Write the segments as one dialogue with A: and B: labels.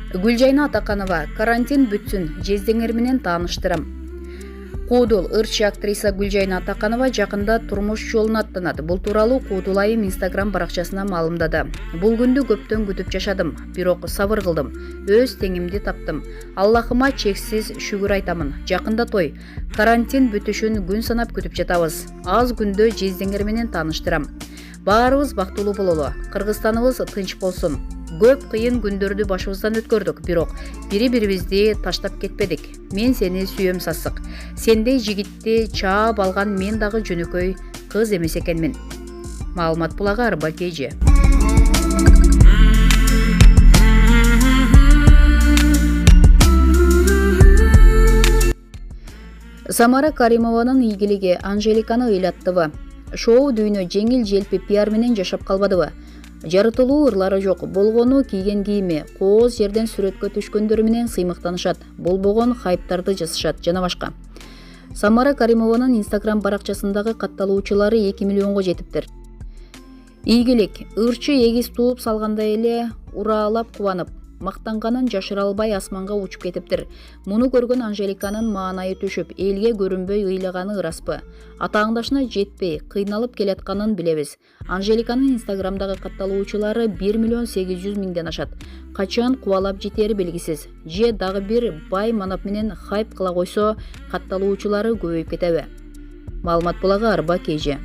A: Гүлжайна Атаканова, карантин бүтсүн, жездеңер менен тааныштырам. Куудул ырчы актриса Гүлжайна Атаканова жакында турмуш жолуна аттанат. Бул тууралуу Куудул айым Instagram баракчасына маалымдады. Бул күндү көптөн күтүп жашадым, бирок сабыр кылдым. Өз теңимди таптым. Аллахыма чексиз шүгүр айтамын. Жакында той. Карантин бүтүшүн күн санап күтүп жатабыз. Аз күндө жездеңер менен тааныштырам. Баарыбыз бактылуу бололу. Кыргызстаныбыз тынч болсун. Көп кыйын күндөрдү башыбыздан өткөрдүк, бирок бири-бирибизди таштап кетпедик. Мен сени сүйөм сасык. Сендей жигитти чаап алган мен дагы жөнөкөй кыз эмес экенмин. Маалымат булагы Арба KG. Самара Каримованын ийгилиги Анжеликаны ыйлаттыбы? Шоу дүйнө жеңил желпи пиар менен жашап калбадыбы? Жарытылуу ырлары жок, болгону кийген кийими, кооз жерден сүрөткө түшкөндөрү менен сыймыктанышат, болбогон хайптарды жасашат жана башка. Самара Каримованын Instagram баракчасындагы катталуучулары 2 миллионго жетиптир. Ийгилик, ырчы эгиз тууп салгандай эле ураалап кубанып, мактанганын жашыра албай асманга учуп кетиптир. Муну көргөн Анжеликанын маанайы түшүп, элге көрүнбөй ыйлаганы ыраспы. Атааңдашына жетпей, кыйналып келатканын билебиз. Анжеликанын Instagramдагы катталуучулары 1.800.000ден ашат. Качан кубалап жетери белгисиз. Же дагы бир бай манап менен хайп кыла койсо, катталуучулары көбөйүп кетеби? Маалымат булагы Арба KG.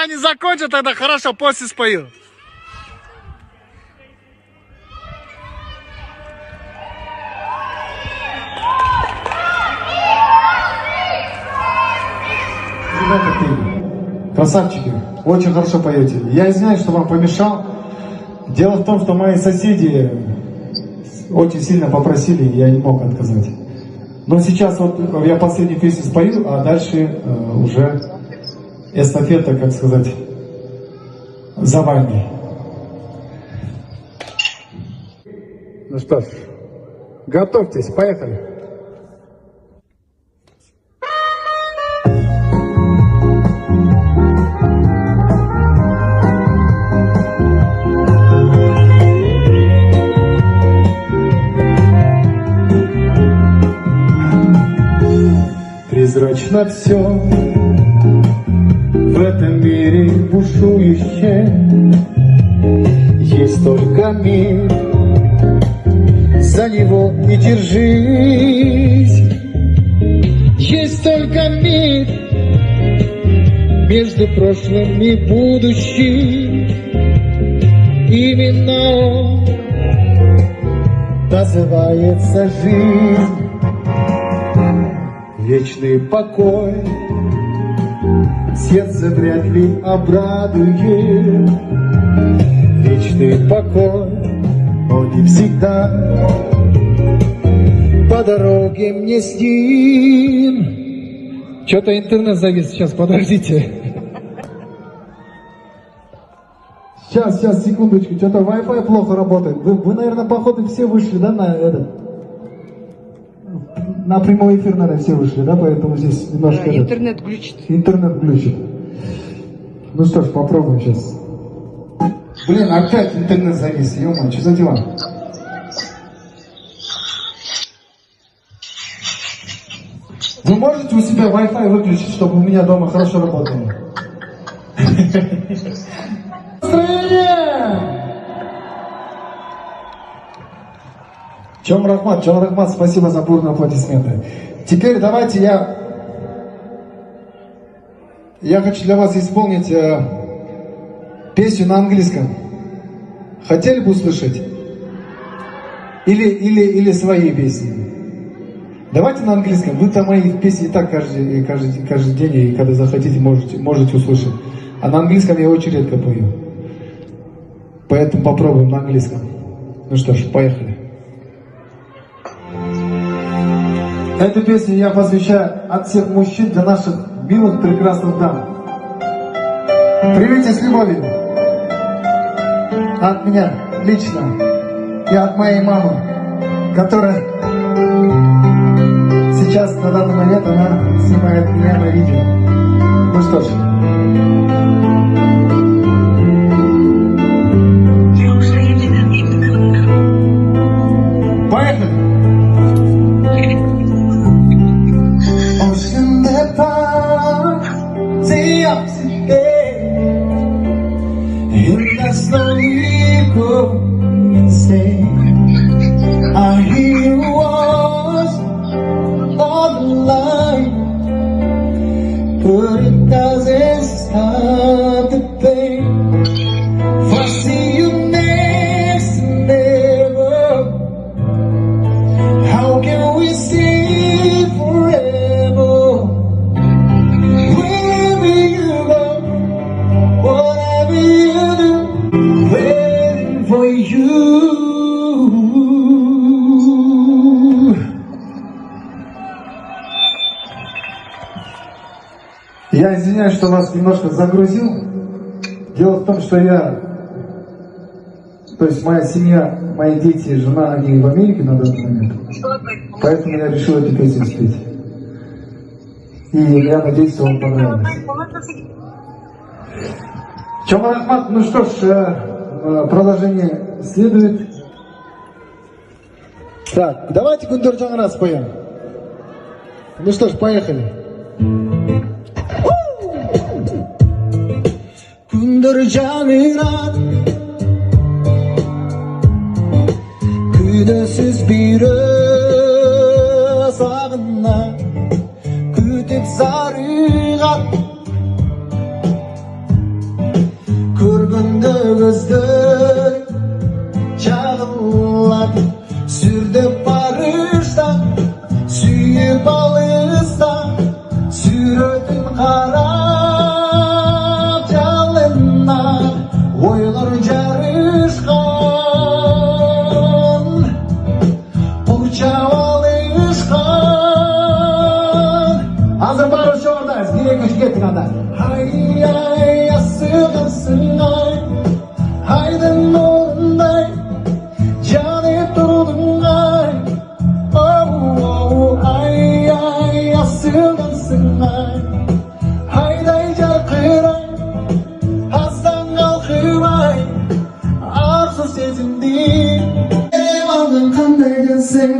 B: Они закончат, тогда хорошо, после спою.
C: Ребята, красавчики, очень хорошо поете. Я извиняюсь, что вам помешал. Дело в том, что мои соседи очень сильно попросили, я не мог отказать. Но сейчас вот я последнюю песню спою, а дальше уже эстафета, как сказать, за вами. Ну что ж, готовьтесь, поехали. Призрачно все в этом мире бушующем, есть только мир, за него и держись. Есть только мир между прошлым и будущим, именно он называется жизнь. Вечный покой сердце вряд ли обрадует. Вечный покой, но не всегда по дороге мне с ним. Что-то интернет завис, сейчас, подождите. Сейчас, секундочку, что-то Wi-Fi плохо работает. Вы, наверное, походу все вышли, да, на прямой эфир, наверное, все вышли, да, поэтому здесь немножко... Да,
D: интернет глючит.
C: Интернет глючит. Ну что ж, попробуем сейчас. Блин, опять интернет завис, ё-моё, что за дела? Вы можете у себя Wi-Fi выключить, чтобы у меня дома хорошо работало? Чом Рахмат, спасибо за бурные аплодисменты. Теперь давайте я хочу для вас исполнить песню на английском. Хотели бы услышать? Или свои песни? Давайте на английском. Вы-то мои песни и так каждый день, и когда захотите, можете услышать. А на английском я очень редко пою. Поэтому попробуем на английском. Ну что ж, поехали. Эту песню я посвящаю от всех мужчин для наших милых, прекрасных дам. Примите с любовью. От меня лично и от моей мамы, которая сейчас на данный момент она снимает меня на видео. Ну что ж. Поехали! Ocean that part, the opposite day, and that's slowly going stay. I hear you was on the line, but it doesn't stop the pain. If I see you next to never, how can we stay forever? Wherever you go, whatever you do, waiting for you. Я извиняюсь, что вас немножко загрузил. Дело в том, что то есть моя семья, мои дети, жена, они в Америке на данный момент. Поэтому я решил эту песню спеть. И я надеюсь, что вам понравилось. Чома Рахмат, ну что ж, продолжение следует. Так, давайте Гундур Джангара споем. Ну что ж, поехали. Гундур Джангара, күдесіз бері сағына күтіп зарыға көргінді көзді жағылап сүрдіп барышта сүйіп алыста сүретін қарап жалына ойлар жарышқан Hazır barış oradayız. Direkt güç getirin anda. Hay ay asılsın ay. Haydın orunday. Canı durdun ay. Oh oh ay ay asılsın ay. Hayday carkıray. Hastan kalkıp ay. Arzu sezindi. Eyvallah kanday gelse.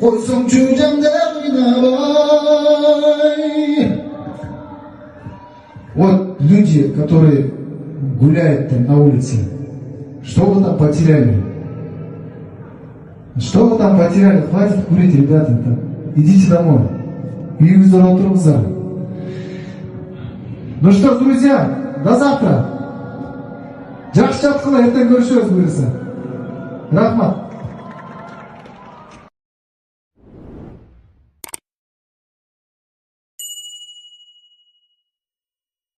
C: Koysam çöcemde Вот люди, которые гуляют там на улице, что вы там потеряли? Что вы там потеряли? Хватит курить, ребята. Там. Идите домой. Үйіңізден отырыңыздар. Ну что ж, друзья, до завтра. Жақсы жатқыла, ертең көрішеміз бұйырса. Рахмат.